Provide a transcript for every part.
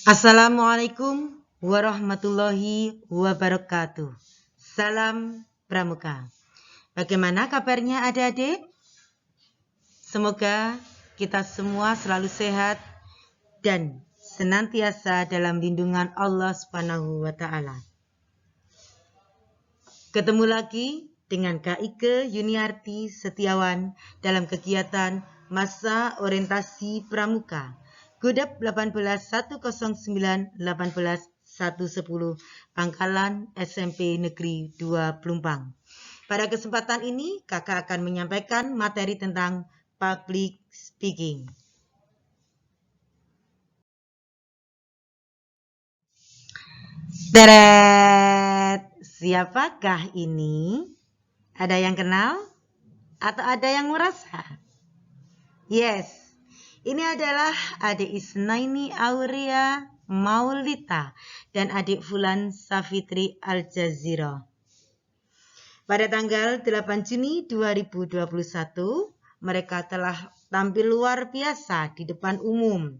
Assalamualaikum warahmatullahi wabarakatuh. Salam Pramuka. Bagaimana kabarnya adik-adik? Semoga kita semua selalu sehat dan senantiasa dalam lindungan Allah Subhanahu wa Ta'ala. Ketemu lagi dengan Kak Ike Yuniarti Setiawan dalam kegiatan Masa Orientasi Pramuka Gudap 18.109.18.110 Pangkalan SMP Negeri 2 Plumpang. Pada kesempatan ini kakak akan menyampaikan materi tentang public speaking. Teret, siapakah ini? Ada yang kenal? Atau ada yang merasa? Yes, ini adalah adik Isnaini Aurea Maulita dan adik Fulan Safitri Al-Jazira. Pada tanggal 8 Juni 2021, mereka telah tampil luar biasa di depan umum.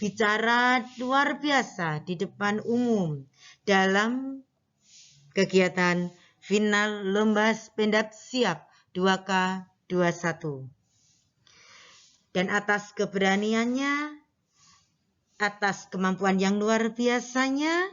Bicara luar biasa di depan umum dalam kegiatan final Lomba Stand Up Siap 2K21. Dan atas keberaniannya, atas kemampuan yang luar biasanya,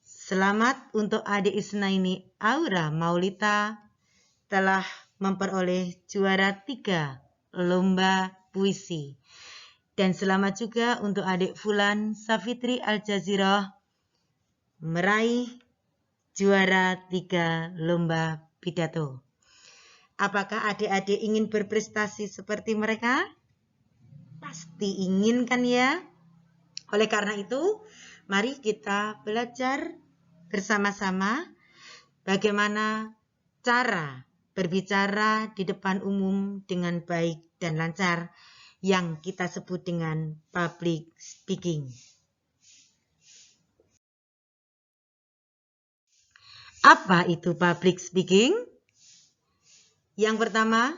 selamat untuk adik Isnaini Aura Maulita telah memperoleh juara 3 Lomba Puisi. Dan selamat juga untuk adik Fulan Safitri Al-Jazira meraih juara 3 Lomba Pidato. Apakah adik-adik ingin berprestasi seperti mereka? Pasti ingin kan ya? Oleh karena itu, mari kita belajar bersama-sama bagaimana cara berbicara di depan umum dengan baik dan lancar yang kita sebut dengan public speaking. Apa itu public speaking? Yang pertama,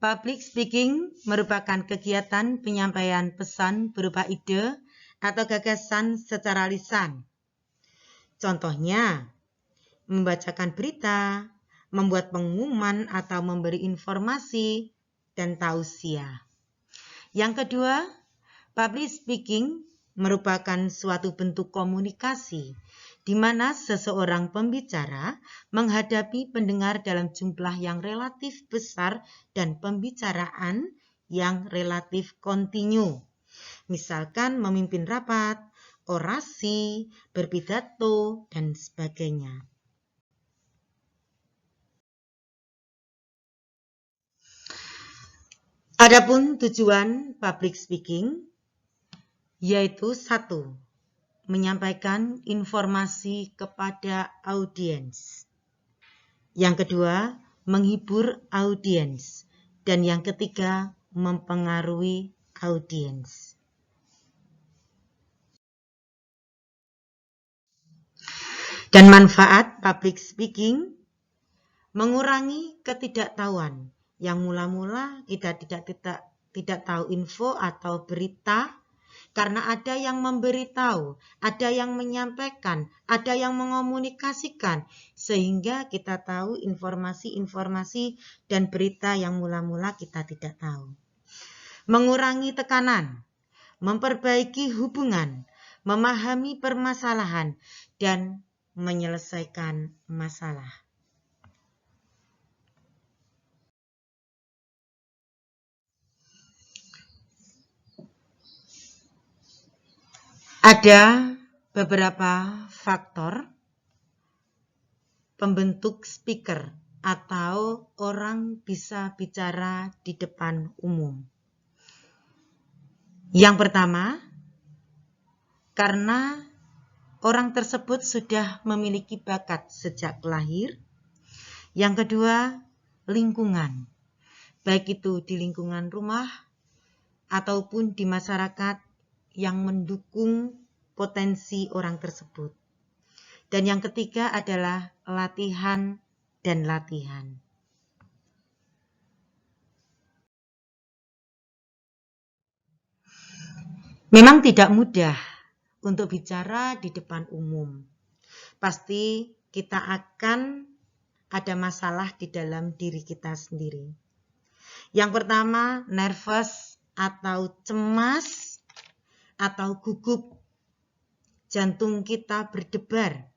public speaking merupakan kegiatan penyampaian pesan berupa ide atau gagasan secara lisan. Contohnya, membacakan berita, membuat pengumuman atau memberi informasi, dan tausiah. Yang kedua, public speaking merupakan suatu bentuk komunikasi di mana seseorang pembicara menghadapi pendengar dalam jumlah yang relatif besar dan pembicaraan yang relatif kontinu. Misalkan memimpin rapat, orasi, berpidato, dan sebagainya. Adapun tujuan public speaking yaitu 1. Menyampaikan informasi kepada audiens. Yang kedua, menghibur audiens. Dan yang ketiga, mempengaruhi audiens. Dan manfaat public speaking mengurangi ketidaktahuan. Yang mula-mula kita tidak tahu info atau berita, karena ada yang memberitahu, ada yang menyampaikan, ada yang mengomunikasikan, sehingga kita tahu informasi-informasi dan berita yang mula-mula kita tidak tahu. Mengurangi tekanan, memperbaiki hubungan, memahami permasalahan, dan menyelesaikan masalah. Ada beberapa faktor pembentuk speaker atau orang bisa bicara di depan umum. Yang pertama, karena orang tersebut sudah memiliki bakat sejak lahir. Yang kedua, lingkungan. Baik itu di lingkungan rumah ataupun di masyarakat yang mendukung potensi orang tersebut. Dan yang ketiga adalah latihan dan latihan. Memang tidak mudah untuk bicara di depan umum. Pasti kita akan ada masalah di dalam diri kita sendiri. Yang pertama, nervous atau cemas atau gugup. Jantung kita berdebar,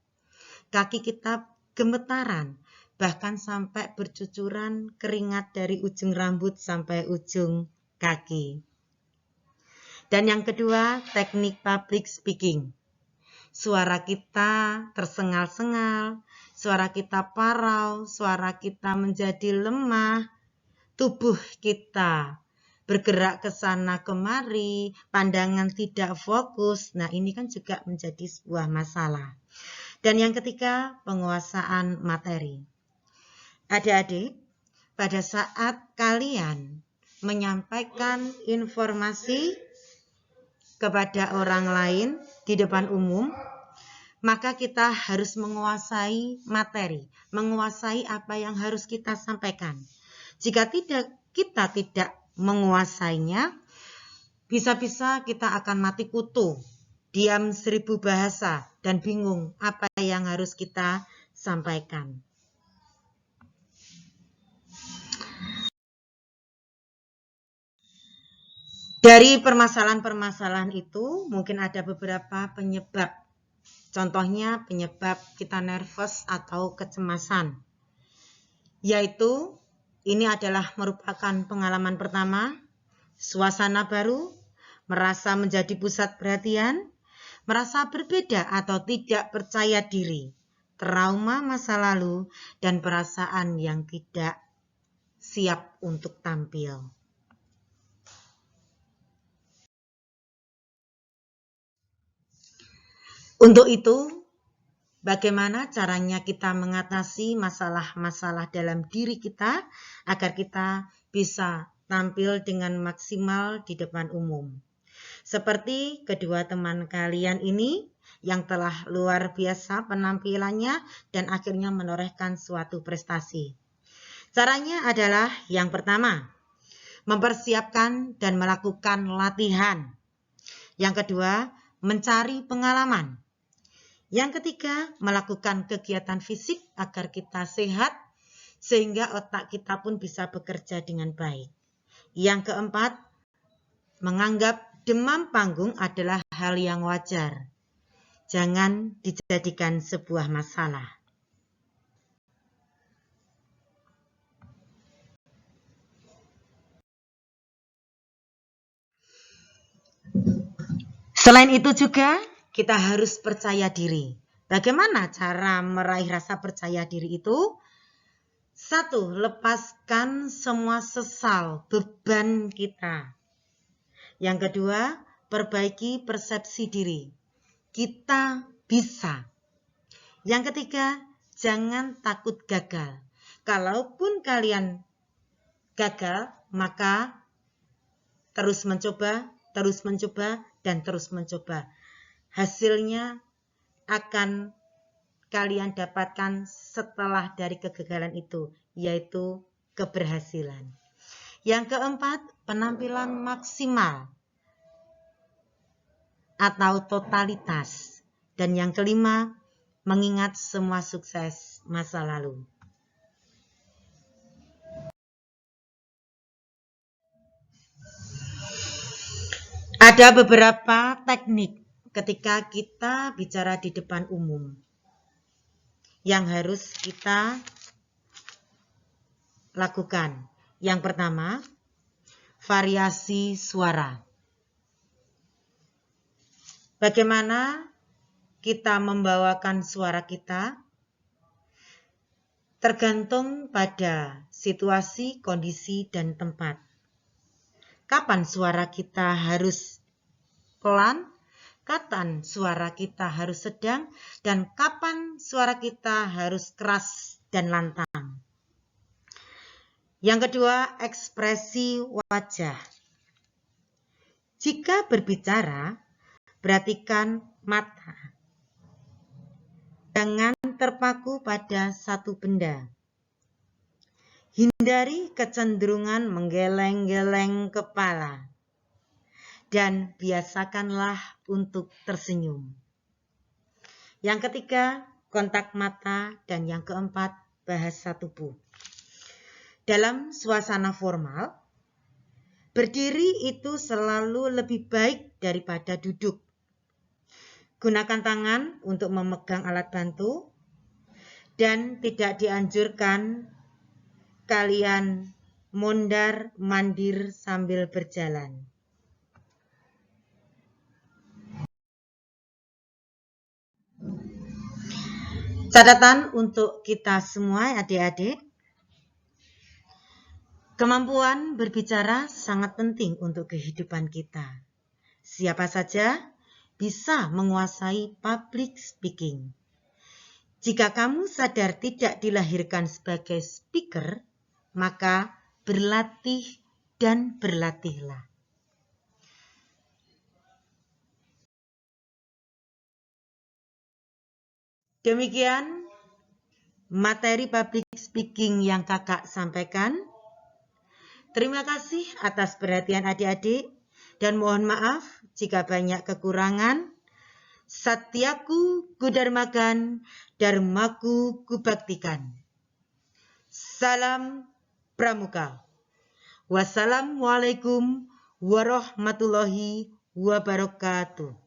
kaki kita gemetaran, bahkan sampai bercucuran keringat dari ujung rambut sampai ujung kaki. Dan yang kedua, teknik public speaking. Suara kita tersengal-sengal, suara kita parau, suara kita menjadi lemah, tubuh kita bergerak ke sana kemari, pandangan tidak fokus. Nah, ini kan juga menjadi sebuah masalah. Dan yang ketiga, penguasaan materi. Adik-adik, pada saat kalian menyampaikan informasi kepada orang lain di depan umum, maka kita harus menguasai materi, menguasai apa yang harus kita sampaikan. Jika kita tidak menguasainya, bisa-bisa kita akan mati kutu, diam 1000 bahasa, dan bingung apa yang harus kita sampaikan. Dari permasalahan-permasalahan itu mungkin ada beberapa penyebab. Contohnya penyebab kita nervous atau kecemasan. Yaitu ini adalah merupakan pengalaman pertama, suasana baru, merasa menjadi pusat perhatian, merasa berbeda atau tidak percaya diri, trauma masa lalu, dan perasaan yang tidak siap untuk tampil. Untuk itu, bagaimana caranya kita mengatasi masalah-masalah dalam diri kita agar kita bisa tampil dengan maksimal di depan umum. Seperti kedua teman kalian ini yang telah luar biasa penampilannya dan akhirnya menorehkan suatu prestasi. Caranya adalah yang pertama, mempersiapkan dan melakukan latihan. Yang kedua, mencari pengalaman. Yang ketiga, melakukan kegiatan fisik agar kita sehat sehingga otak kita pun bisa bekerja dengan baik. Yang keempat, menganggap demam panggung adalah hal yang wajar. Jangan dijadikan sebuah masalah. Selain itu juga, kita harus percaya diri. Bagaimana cara meraih rasa percaya diri itu? 1. Lepaskan semua sesal, beban kita. Yang kedua, perbaiki persepsi diri. Kita bisa. Yang ketiga, jangan takut gagal. Kalaupun kalian gagal, maka terus mencoba, dan terus mencoba. Hasilnya akan kalian dapatkan setelah dari kegagalan itu, yaitu keberhasilan. Yang keempat, penampilan maksimal atau totalitas. Dan yang kelima, mengingat semua sukses masa lalu. Ada beberapa teknik ketika kita bicara di depan umum yang harus kita lakukan. Yang pertama, variasi suara. Bagaimana kita membawakan suara kita tergantung pada situasi, kondisi, dan tempat. Kapan suara kita harus pelan, kapan suara kita harus sedang, dan kapan suara kita harus keras dan lantang. Yang kedua, ekspresi wajah. Jika berbicara, perhatikan mata. Jangan terpaku pada satu benda. Hindari kecenderungan menggeleng-geleng kepala. dan biasakanlah untuk tersenyum. Yang ketiga, kontak mata, dan yang keempat, bahasa tubuh. Dalam suasana formal, berdiri itu selalu lebih baik daripada duduk. Gunakan tangan untuk memegang alat bantu dan tidak dianjurkan kalian mondar-mandir sambil berjalan. Catatan untuk kita semua adik-adik, kemampuan berbicara sangat penting untuk kehidupan kita. Siapa saja bisa menguasai public speaking. Jika kamu sadar tidak dilahirkan sebagai speaker, maka berlatih dan berlatihlah. Demikian materi public speaking yang kakak sampaikan. Terima kasih atas perhatian adik-adik dan mohon maaf jika banyak kekurangan. Satyaku kudarmakan, dharmaku kubaktikan. Salam Pramuka. Wassalamualaikum warahmatullahi wabarakatuh.